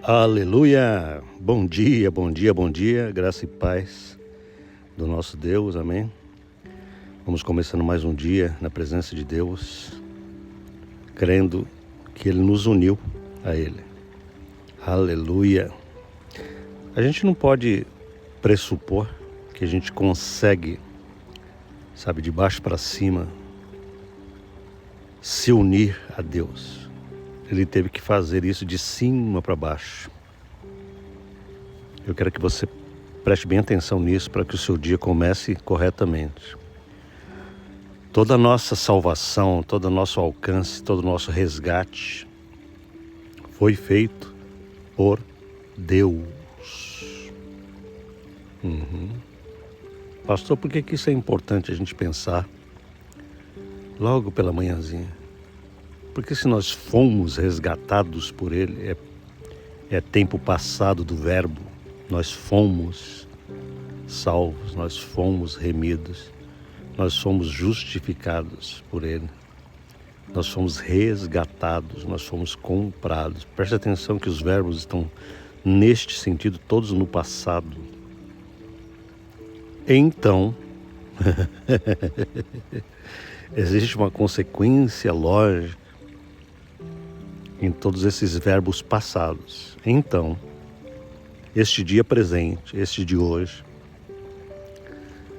Aleluia! Bom dia, bom dia, bom dia, graça e paz do nosso Deus, amém? Vamos começando mais um dia na presença de Deus, crendo que Ele nos uniu a Ele. Aleluia! A gente não pode pressupor que a gente consegue, de baixo para cima, se unir a Deus. Ele teve que fazer isso de cima para baixo. Eu quero que você preste bem atenção nisso para que o seu dia comece corretamente. Toda a nossa salvação, todo o nosso alcance, todo o nosso resgate foi feito por Deus. Pastor, por que isso é importante a gente pensar logo pela manhãzinha? Porque se nós fomos resgatados por Ele, é tempo passado do verbo, nós fomos salvos, nós fomos remidos, nós fomos justificados por Ele, nós fomos resgatados, nós fomos comprados. Preste atenção que os verbos estão neste sentido todos no passado. Então, existe uma consequência lógica em todos esses verbos passados. Então, este dia presente, este de hoje,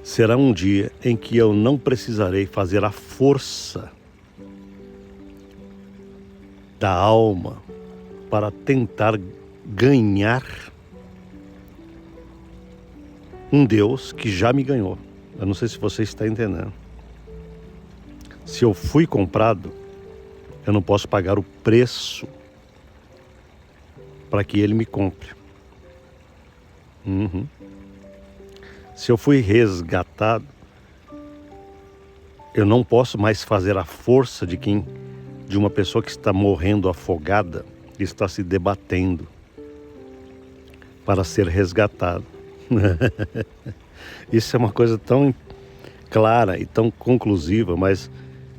será um dia em que eu não precisarei fazer a força da alma para tentar ganhar um Deus que já me ganhou. Eu não sei se você está entendendo. Se eu fui comprado, eu não posso pagar o preço para que Ele me compre. Se eu fui resgatado, eu não posso mais fazer a força de uma pessoa que está morrendo afogada e está se debatendo para ser resgatado. Isso é uma coisa tão clara e tão conclusiva, mas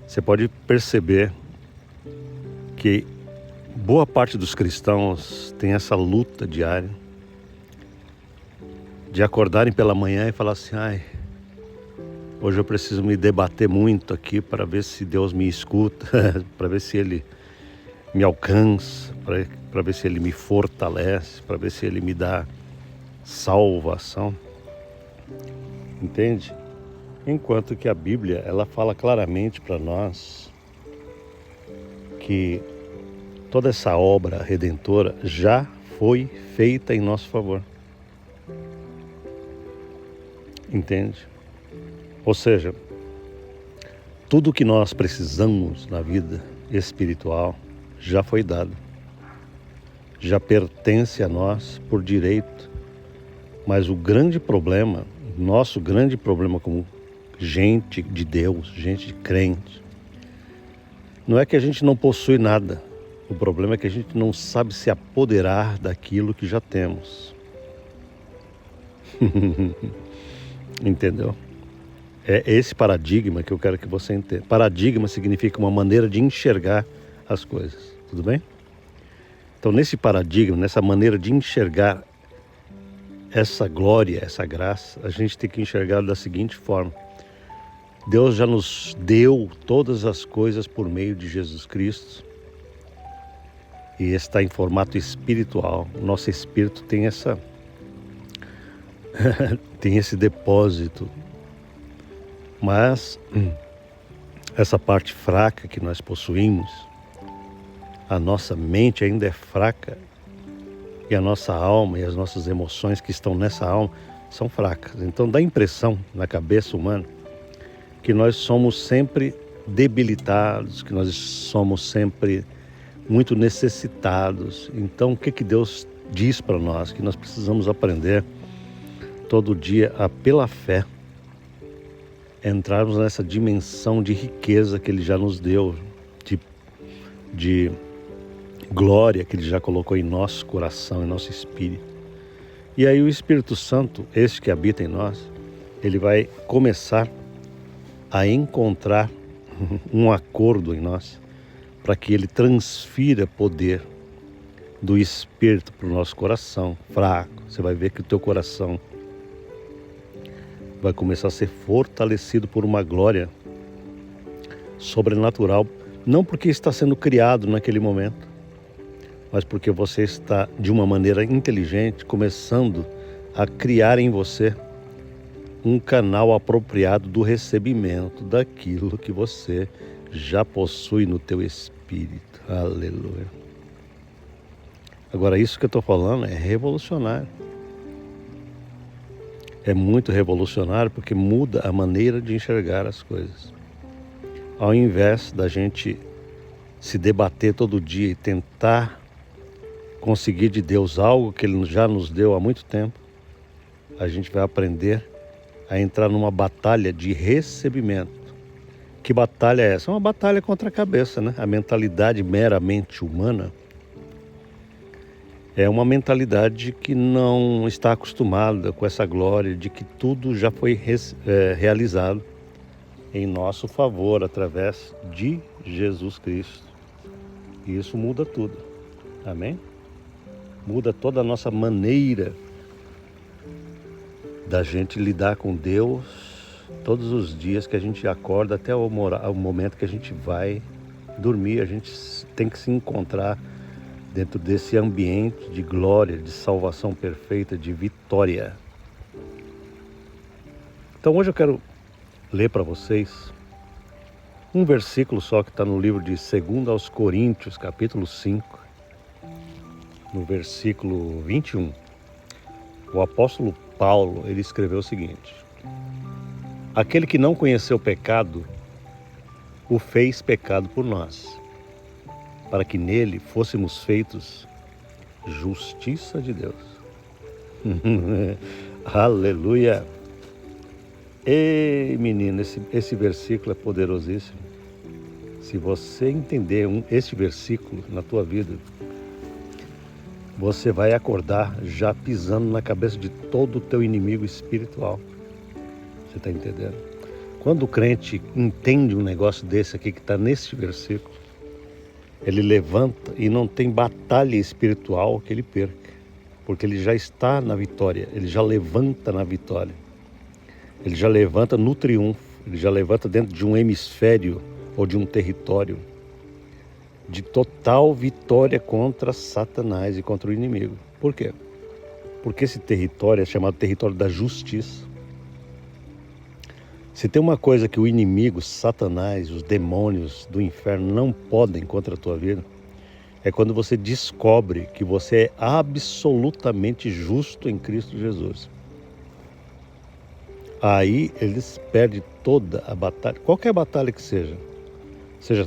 você pode perceber que boa parte dos cristãos tem essa luta diária de acordarem pela manhã e falar assim: hoje eu preciso me debater muito aqui para ver se Deus me escuta, para ver se Ele me alcança, para ver se Ele me fortalece, para ver se Ele me dá salvação. Entende? Enquanto que a Bíblia, ela fala claramente para nós que toda essa obra redentora já foi feita em nosso favor. Entende? Ou seja, tudo que nós precisamos na vida espiritual já foi dado. Já pertence a nós por direito. Mas o grande problema, nosso grande problema como gente de Deus, gente de crente, não é que a gente não possui nada. O problema é que a gente não sabe se apoderar daquilo que já temos. Entendeu? É esse paradigma que eu quero que você entenda. Paradigma significa uma maneira de enxergar as coisas. Tudo bem? Então, nesse paradigma, nessa maneira de enxergar essa glória, essa graça, a gente tem que enxergar da seguinte forma: Deus já nos deu todas as coisas por meio de Jesus Cristo e está em formato espiritual. O nosso espírito tem tem esse depósito, mas essa parte fraca que nós possuímos, a nossa mente ainda é fraca e a nossa alma e as nossas emoções que estão nessa alma são fracas. Então dá a impressão na cabeça humana que nós somos sempre debilitados, que nós somos sempre muito necessitados. Então o que Deus diz para nós? Que nós precisamos aprender todo dia a, pela fé, entrarmos nessa dimensão de riqueza que Ele já nos deu, de glória que Ele já colocou em nosso coração, em nosso espírito. E aí o Espírito Santo, este que habita em nós, ele vai começar a encontrar um acordo em nós para que ele transfira poder do Espírito para o nosso coração fraco, você vai ver que o teu coração vai começar a ser fortalecido por uma glória sobrenatural, não porque está sendo criado naquele momento, mas porque você está, de uma maneira inteligente, começando a criar em você um canal apropriado do recebimento daquilo que você já possui no teu espírito. Aleluia. Agora, isso que eu estou falando é revolucionário. É muito revolucionário porque muda a maneira de enxergar as coisas. Ao invés da gente se debater todo dia e tentar conseguir de Deus algo que Ele já nos deu há muito tempo, a gente vai aprender a entrar numa batalha de recebimento. Que batalha é essa? É uma batalha contra a cabeça, né? A mentalidade meramente humana é uma mentalidade que não está acostumada com essa glória de que tudo já foi realizado em nosso favor através de Jesus Cristo. E isso muda tudo. Amém? Muda toda a nossa maneira da gente lidar com Deus todos os dias que a gente acorda até o momento que a gente vai dormir. A gente tem que se encontrar dentro desse ambiente de glória, de salvação perfeita, de vitória. Então hoje eu quero ler para vocês um versículo só que está no livro de 2 aos Coríntios, capítulo 5, no versículo 21. O apóstolo Paulo, ele escreveu o seguinte: aquele que não conheceu o pecado, o fez pecado por nós, para que nele fôssemos feitos justiça de Deus. Aleluia! Ei, menino, esse versículo é poderosíssimo. Se você entender este versículo na tua vida, você vai acordar já pisando na cabeça de todo o teu inimigo espiritual. Você está entendendo? Quando o crente entende um negócio desse aqui que está nesse versículo, ele levanta e não tem batalha espiritual que ele perca, porque ele já está na vitória, ele já levanta na vitória, ele já levanta no triunfo, ele já levanta dentro de um hemisfério ou de um território de total vitória contra Satanás e contra o inimigo. Por quê? Porque esse território é chamado território da justiça. Se tem uma coisa que o inimigo, Satanás, os demônios do inferno não podem contra a tua vida, é quando você descobre que você é absolutamente justo em Cristo Jesus. Aí eles perdem toda a batalha, qualquer batalha que seja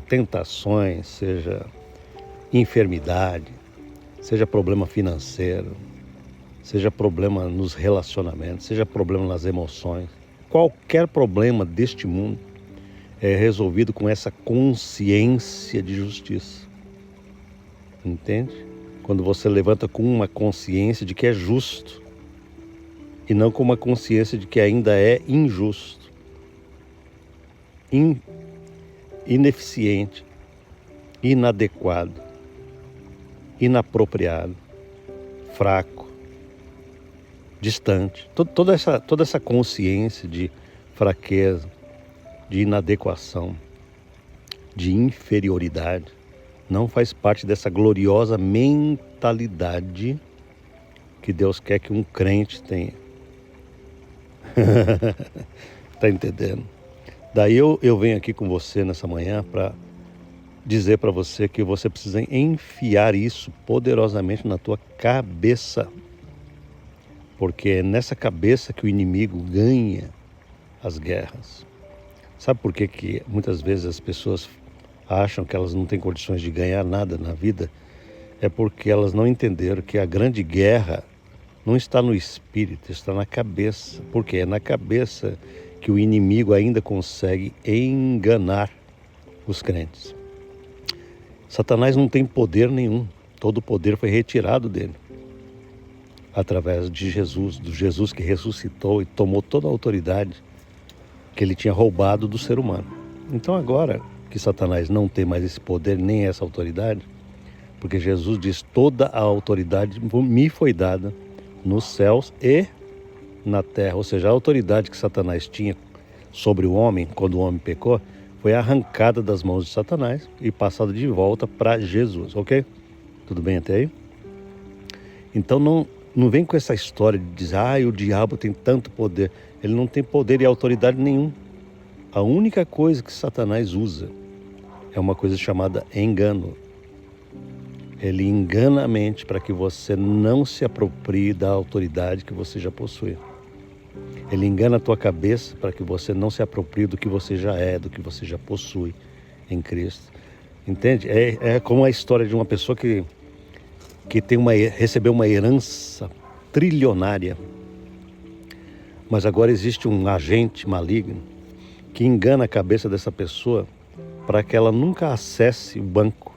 tentações, seja enfermidade, seja problema financeiro, seja problema nos relacionamentos, seja problema nas emoções. Qualquer problema deste mundo é resolvido com essa consciência de justiça. Entende? Quando você levanta com uma consciência de que é justo e não com uma consciência de que ainda é injusto, ineficiente, inadequado, inapropriado, fraco, distante. Toda essa consciência de fraqueza, de inadequação, de inferioridade, não faz parte dessa gloriosa mentalidade que Deus quer que um crente tenha. Tá entendendo? Daí eu venho aqui com você nessa manhã para dizer para você que você precisa enfiar isso poderosamente na tua cabeça. Porque é nessa cabeça que o inimigo ganha as guerras. Sabe por que muitas vezes as pessoas acham que elas não têm condições de ganhar nada na vida? É porque elas não entenderam que a grande guerra não está no espírito, está na cabeça. Porque é na cabeça que o inimigo ainda consegue enganar os crentes. Satanás não tem poder nenhum. Todo o poder foi retirado dele. Através de Jesus, do Jesus que ressuscitou e tomou toda a autoridade que ele tinha roubado do ser humano. Então agora que Satanás não tem mais esse poder nem essa autoridade, Porque Jesus diz, toda a autoridade me foi dada nos céus e na terra. Ou seja, a autoridade que Satanás tinha sobre o homem, quando o homem pecou, foi arrancada das mãos de Satanás e passada de volta para Jesus, ok? Tudo bem até aí? Então não vem com essa história de dizer, o diabo tem tanto poder. Ele não tem poder e autoridade nenhum. A única coisa que Satanás usa é uma coisa chamada engano. Ele engana a mente para que você não se aproprie da autoridade que você já possui. Ele engana a tua cabeça para que você não se aproprie do que você já é, do que você já possui em Cristo. Entende? É como a história de uma pessoa que recebeu uma herança trilionária, mas agora existe um agente maligno que engana a cabeça dessa pessoa para que ela nunca acesse o banco,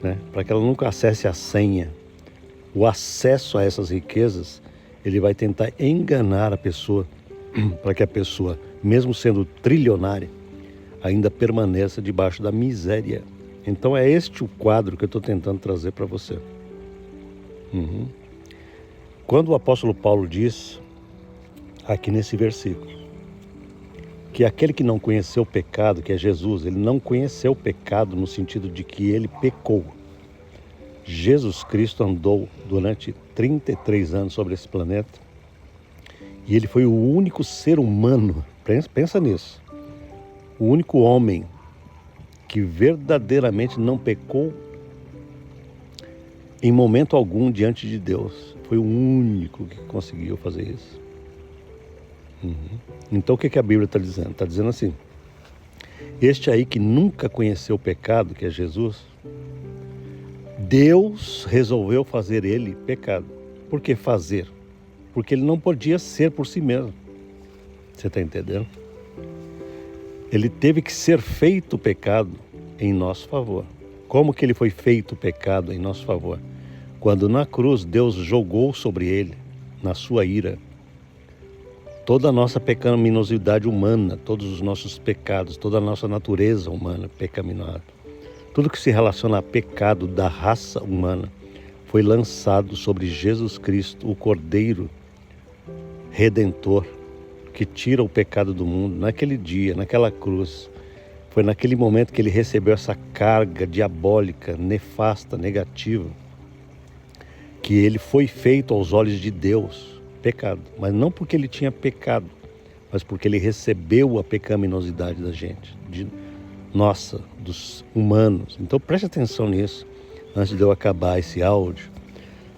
né? Para que ela nunca acesse a senha. O acesso a essas riquezas, ele vai tentar enganar a pessoa para que a pessoa, mesmo sendo trilionária, ainda permaneça debaixo da miséria. Então é este o quadro que eu estou tentando trazer para você. Quando o apóstolo Paulo diz, aqui nesse versículo, que aquele que não conheceu o pecado, que é Jesus, ele não conheceu o pecado no sentido de que ele pecou. Jesus Cristo andou durante 33 anos sobre esse planeta e ele foi o único ser humano, pensa nisso, o único homem que verdadeiramente não pecou em momento algum diante de Deus. Foi o único que conseguiu fazer isso. Então o que a Bíblia está dizendo? Está dizendo assim, este aí que nunca conheceu o pecado, que é Jesus, Deus resolveu fazer ele pecado. Por que fazer? Porque ele não podia ser por si mesmo. Você está entendendo? Ele teve que ser feito pecado em nosso favor. Como que ele foi feito pecado em nosso favor? Quando na cruz Deus jogou sobre ele, na sua ira, toda a nossa pecaminosidade humana, todos os nossos pecados, toda a nossa natureza humana pecaminosa, tudo que se relaciona a pecado da raça humana foi lançado sobre Jesus Cristo, o Cordeiro Redentor, que tira o pecado do mundo. Naquele dia, naquela cruz, foi naquele momento que ele recebeu essa carga diabólica, nefasta, negativa, que ele foi feito aos olhos de Deus pecado, mas não porque ele tinha pecado, mas porque ele recebeu a pecaminosidade da gente, dos humanos. Então preste atenção nisso, antes de eu acabar esse áudio,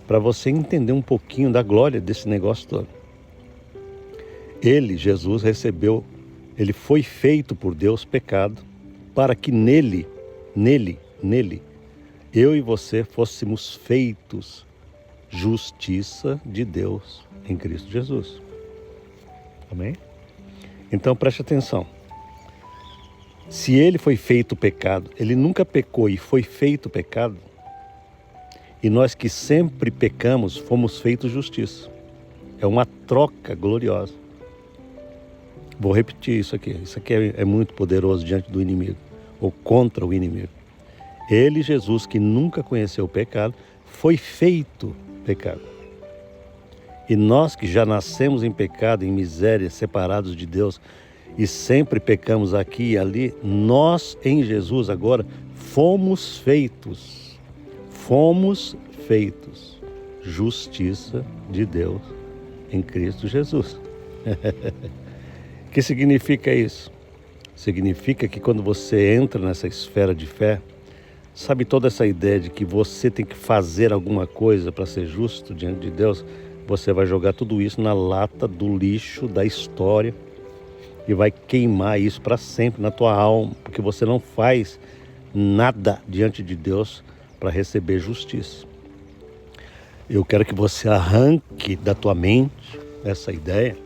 para você entender um pouquinho da glória desse negócio todo. Ele, Jesus, ele foi feito por Deus pecado, para que nele, eu e você fôssemos feitos justiça de Deus em Cristo Jesus. Amém? Então preste atenção. Se ele foi feito pecado, ele nunca pecou e foi feito pecado, e nós que sempre pecamos fomos feitos justiça. É uma troca gloriosa. Vou repetir isso aqui. Isso aqui é muito poderoso diante do inimigo, ou contra o inimigo. Ele, Jesus, que nunca conheceu o pecado, foi feito pecado. E nós que já nascemos em pecado, em miséria, separados de Deus, e sempre pecamos aqui e ali, nós em Jesus agora fomos feitos justiça de Deus em Cristo Jesus. O que significa isso? Significa que quando você entra nessa esfera de fé, sabe toda essa ideia de que você tem que fazer alguma coisa para ser justo diante de Deus? Você vai jogar tudo isso na lata do lixo da história e vai queimar isso para sempre na tua alma, porque você não faz nada diante de Deus para receber justiça. Eu quero que você arranque da tua mente essa ideia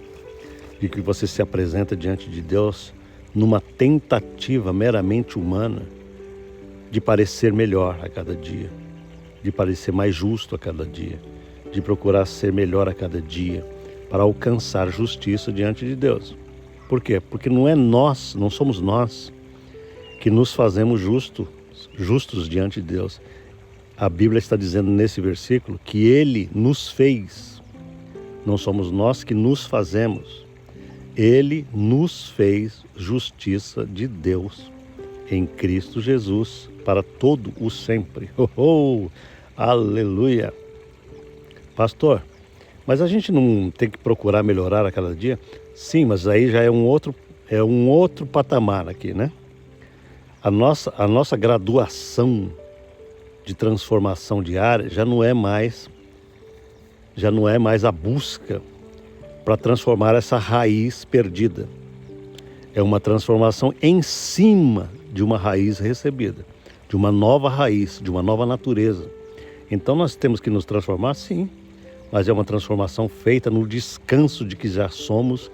de que você se apresenta diante de Deus numa tentativa meramente humana de parecer melhor a cada dia, de parecer mais justo a cada dia, de procurar ser melhor a cada dia para alcançar justiça diante de Deus. Por quê? Porque não somos nós que nos fazemos justos diante de Deus. A Bíblia está dizendo nesse versículo que Ele nos fez. Não somos nós que nos fazemos. Ele nos fez justiça de Deus em Cristo Jesus para todo o sempre. Aleluia! Pastor, mas a gente não tem que procurar melhorar a cada dia? Sim, mas aí já é um outro patamar aqui, né? A nossa graduação de transformação diária já não é mais a busca para transformar essa raiz perdida. É uma transformação em cima de uma raiz recebida, de uma nova raiz, de uma nova natureza. Então nós temos que nos transformar, sim, mas é uma transformação feita no descanso de que já somos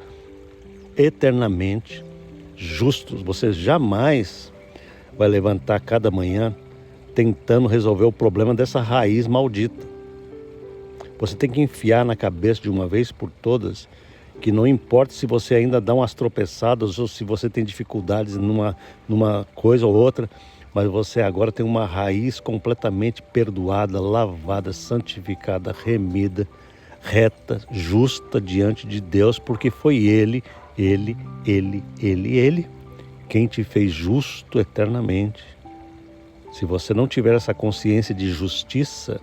eternamente justos. Você jamais vai levantar cada manhã tentando resolver o problema dessa raiz maldita. Você tem que enfiar na cabeça de uma vez por todas que não importa se você ainda dá umas tropeçadas ou se você tem dificuldades numa coisa ou outra, mas você agora tem uma raiz completamente perdoada, lavada, santificada, remida, reta, justa diante de Deus, porque foi Ele quem te fez justo eternamente. Se você não tiver essa consciência de justiça,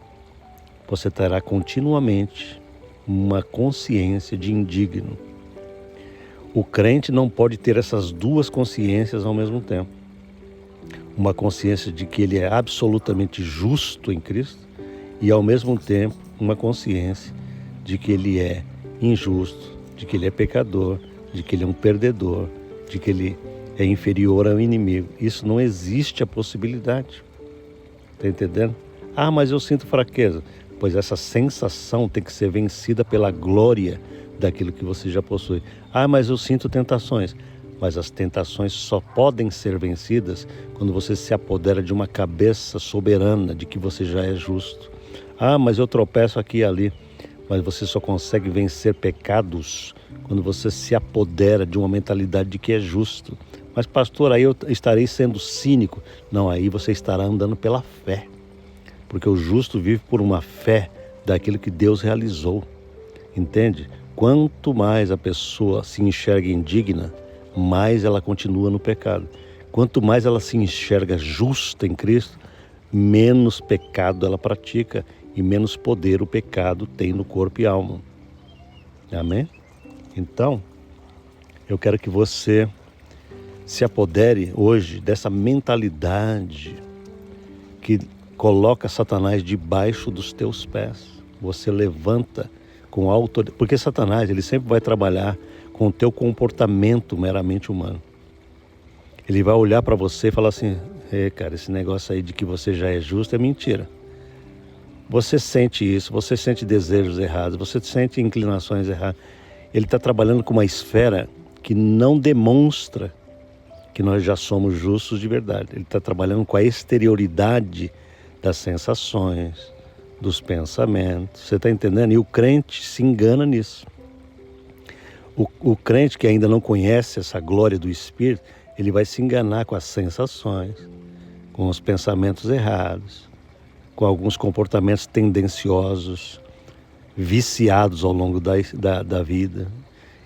você terá continuamente uma consciência de indigno. O crente não pode ter essas duas consciências ao mesmo tempo. Uma consciência de que ele é absolutamente justo em Cristo e ao mesmo tempo uma consciência de que ele é injusto, de que ele é pecador, de que ele é um perdedor, de que ele é inferior ao inimigo. Isso não existe a possibilidade. Está entendendo? Ah, mas eu sinto fraqueza. Pois essa sensação tem que ser vencida pela glória daquilo que você já possui. Ah, mas eu sinto tentações. Mas as tentações só podem ser vencidas quando você se apodera de uma cabeça soberana de que você já é justo. Ah, mas eu tropeço aqui e ali. Mas você só consegue vencer pecados quando você se apodera de uma mentalidade de que é justo. Mas pastor, aí eu estarei sendo cínico. Não, aí você estará andando pela fé. Porque o justo vive por uma fé daquilo que Deus realizou. Entende? Quanto mais a pessoa se enxerga indigna, mais ela continua no pecado. Quanto mais ela se enxerga justa em Cristo, menos pecado ela pratica e menos poder o pecado tem no corpo e alma. Amém? Então, eu quero que você se apodere hoje dessa mentalidade que coloca Satanás debaixo dos teus pés. Você levanta com autoridade. Porque Satanás, ele sempre vai trabalhar com o teu comportamento meramente humano. Ele vai olhar para você e falar assim: cara, esse negócio aí de que você já é justo é mentira. Você sente isso, você sente desejos errados, você sente inclinações erradas. Ele está trabalhando com uma esfera que não demonstra que nós já somos justos de verdade. Ele está trabalhando com a exterioridade das sensações, dos pensamentos. Você está entendendo? E o crente se engana nisso. O crente que ainda não conhece essa glória do Espírito, ele vai se enganar com as sensações, com os pensamentos errados, com alguns comportamentos tendenciosos, viciados ao longo da vida.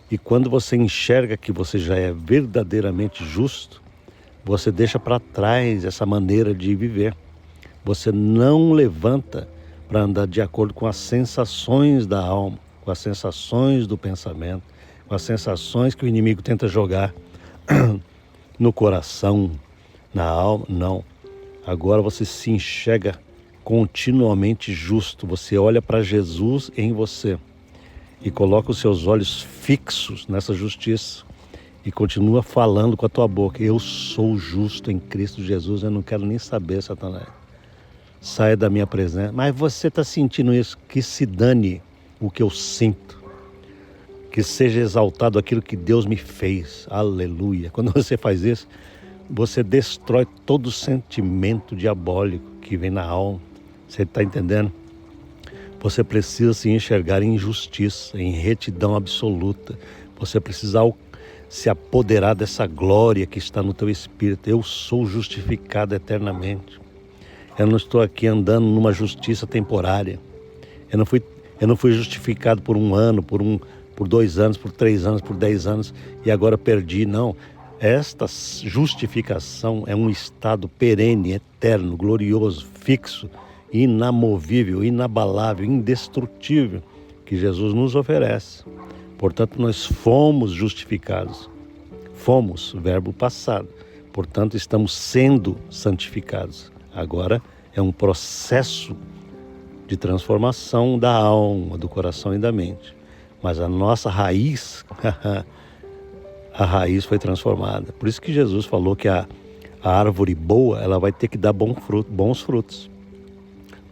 E quando você enxerga que você já é verdadeiramente justo, você deixa para trás essa maneira de viver. Você não levanta para andar de acordo com as sensações da alma, com as sensações do pensamento, com as sensações que o inimigo tenta jogar no coração, na alma. Não. Agora você se enxerga continuamente justo. Você olha para Jesus em você e coloca os seus olhos fixos nessa justiça e continua falando com a tua boca: eu sou justo em Cristo Jesus. Eu não quero nem saber, Satanás. Saia da minha presença. Mas você está sentindo isso? Que se dane o que eu sinto. Que seja exaltado aquilo que Deus me fez. Aleluia. Quando você faz isso, você destrói todo o sentimento diabólico que vem na alma. Você está entendendo? Você precisa se enxergar em justiça, em retidão absoluta. Você precisa se apoderar dessa glória que está no teu espírito. Eu sou justificado eternamente. Eu não estou aqui andando numa justiça temporária. Eu não fui justificado por 1 ano, por 2 anos, por 3 anos, por 10 anos e agora perdi. Não. Esta justificação é um estado perene, eterno, glorioso, fixo, inamovível, inabalável, indestrutível que Jesus nos oferece. Portanto, nós fomos justificados. Fomos, verbo passado. Portanto, estamos sendo santificados. Agora é um processo de transformação da alma, do coração e da mente. Mas a nossa raiz, a raiz foi transformada. Por isso que Jesus falou que a árvore boa, ela vai ter que dar bons frutos.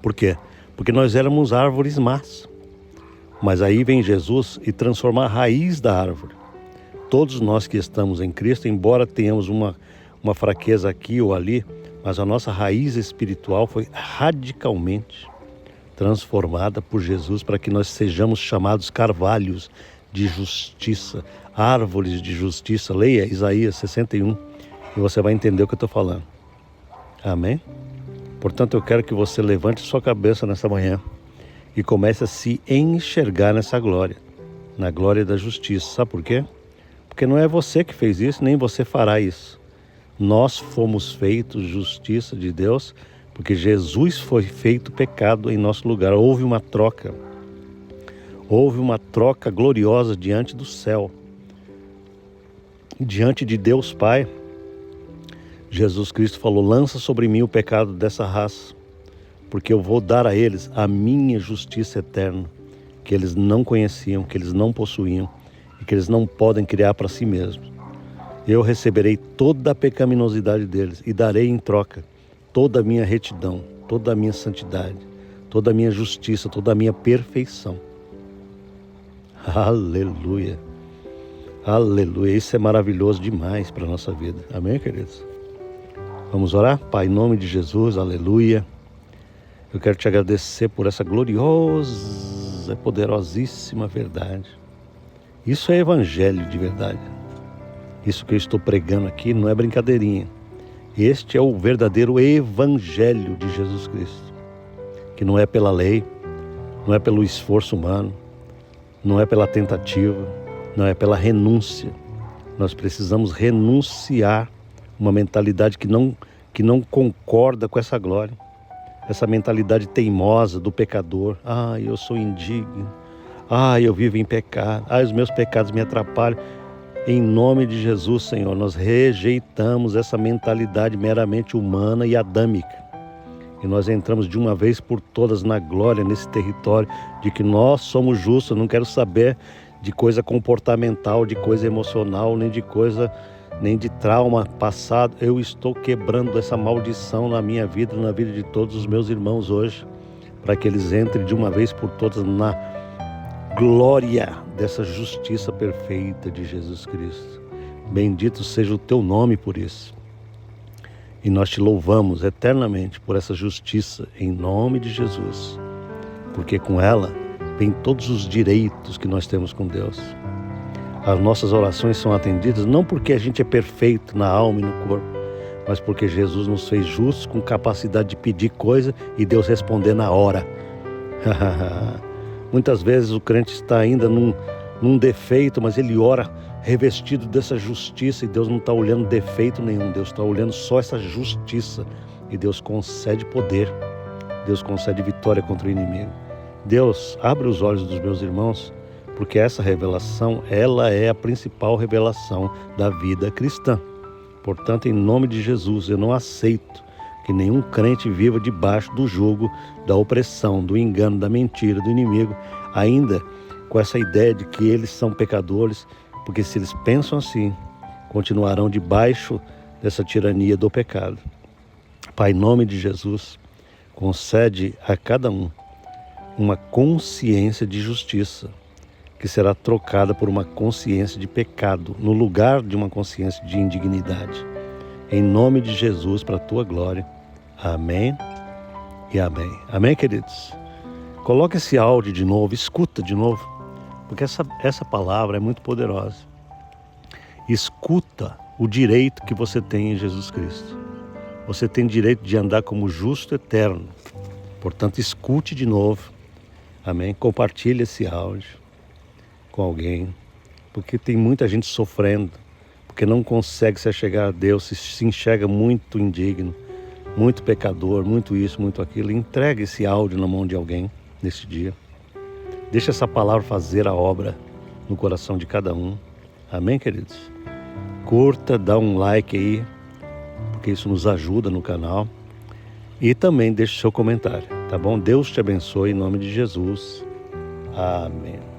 Por quê? Porque nós éramos árvores más. Mas aí vem Jesus e transforma a raiz da árvore. Todos nós que estamos em Cristo, embora tenhamos uma fraqueza aqui ou ali, mas a nossa raiz espiritual foi radicalmente transformada por Jesus para que nós sejamos chamados carvalhos de justiça, árvores de justiça. Leia Isaías 61 e você vai entender o que eu estou falando. Amém? Portanto, eu quero que você levante sua cabeça nessa manhã e comece a se enxergar nessa glória, na glória da justiça. Sabe por quê? Porque não é você que fez isso, nem você fará isso. Nós fomos feitos justiça de Deus, porque Jesus foi feito pecado em nosso lugar. Houve uma troca gloriosa diante do céu, diante de Deus Pai. Jesus Cristo falou: lança sobre mim o pecado dessa raça, porque eu vou dar a eles a minha justiça eterna, que eles não conheciam, que eles não possuíam e que eles não podem criar para si mesmos. Eu receberei toda a pecaminosidade deles e darei em troca toda a minha retidão, toda a minha santidade, toda a minha justiça, toda a minha perfeição. Aleluia. Aleluia. Isso é maravilhoso demais para a nossa vida. Amém, queridos? Vamos orar? Pai, em nome de Jesus, aleluia. Eu quero te agradecer por essa gloriosa, poderosíssima verdade. Isso é evangelho de verdade. Isso que eu estou pregando aqui não é brincadeirinha. Este é o verdadeiro evangelho de Jesus Cristo. Que não é pela lei, não é pelo esforço humano, não é pela tentativa, não é pela renúncia. Nós precisamos renunciar uma mentalidade que não concorda com essa glória. Essa mentalidade teimosa do pecador. Eu sou indigno. Eu vivo em pecado. Os meus pecados me atrapalham. Em nome de Jesus, Senhor, nós rejeitamos essa mentalidade meramente humana e adâmica. E nós entramos de uma vez por todas na glória, nesse território de que nós somos justos. Eu não quero saber de coisa comportamental, de coisa emocional, nem de trauma passado. Eu estou quebrando essa maldição na minha vida, na vida de todos os meus irmãos hoje, para que eles entrem de uma vez por todas na glória dessa justiça perfeita de Jesus Cristo. Bendito seja o teu nome por isso. E nós te louvamos eternamente por essa justiça em nome de Jesus, porque com ela vem todos os direitos que nós temos com Deus. As nossas orações são atendidas não porque a gente é perfeito na alma e no corpo, mas porque Jesus nos fez justos com capacidade de pedir coisa e Deus responder na hora. Muitas vezes o crente está ainda num defeito, mas ele ora revestido dessa justiça e Deus não está olhando defeito nenhum. Deus está olhando só essa justiça e Deus concede poder. Deus concede vitória contra o inimigo. Deus, abre os olhos dos meus irmãos, porque essa revelação, ela é a principal revelação da vida cristã. Portanto, em nome de Jesus, eu não aceito que nenhum crente viva debaixo do jugo da opressão, do engano, da mentira, do inimigo, ainda com essa ideia de que eles são pecadores, porque se eles pensam assim, continuarão debaixo dessa tirania do pecado. Pai, em nome de Jesus, concede a cada um uma consciência de justiça, que será trocada por uma consciência de pecado, no lugar de uma consciência de indignidade. Em nome de Jesus, para a tua glória. Amém e amém. Amém, queridos? Coloque esse áudio de novo, escuta de novo, porque essa palavra é muito poderosa. Escuta o direito que você tem em Jesus Cristo. Você tem direito de andar como justo eterno. Portanto, escute de novo. Amém? Compartilhe esse áudio com alguém. Porque tem muita gente sofrendo. Porque não consegue se achegar a Deus. Se enxerga muito indigno. Muito pecador. Muito isso, muito aquilo. Entregue esse áudio na mão de alguém nesse dia. Deixa essa palavra fazer a obra no coração de cada um. Amém, queridos? Curta, dá um like aí, porque isso nos ajuda no canal. E também deixe seu comentário, tá bom? Deus te abençoe em nome de Jesus. Amém.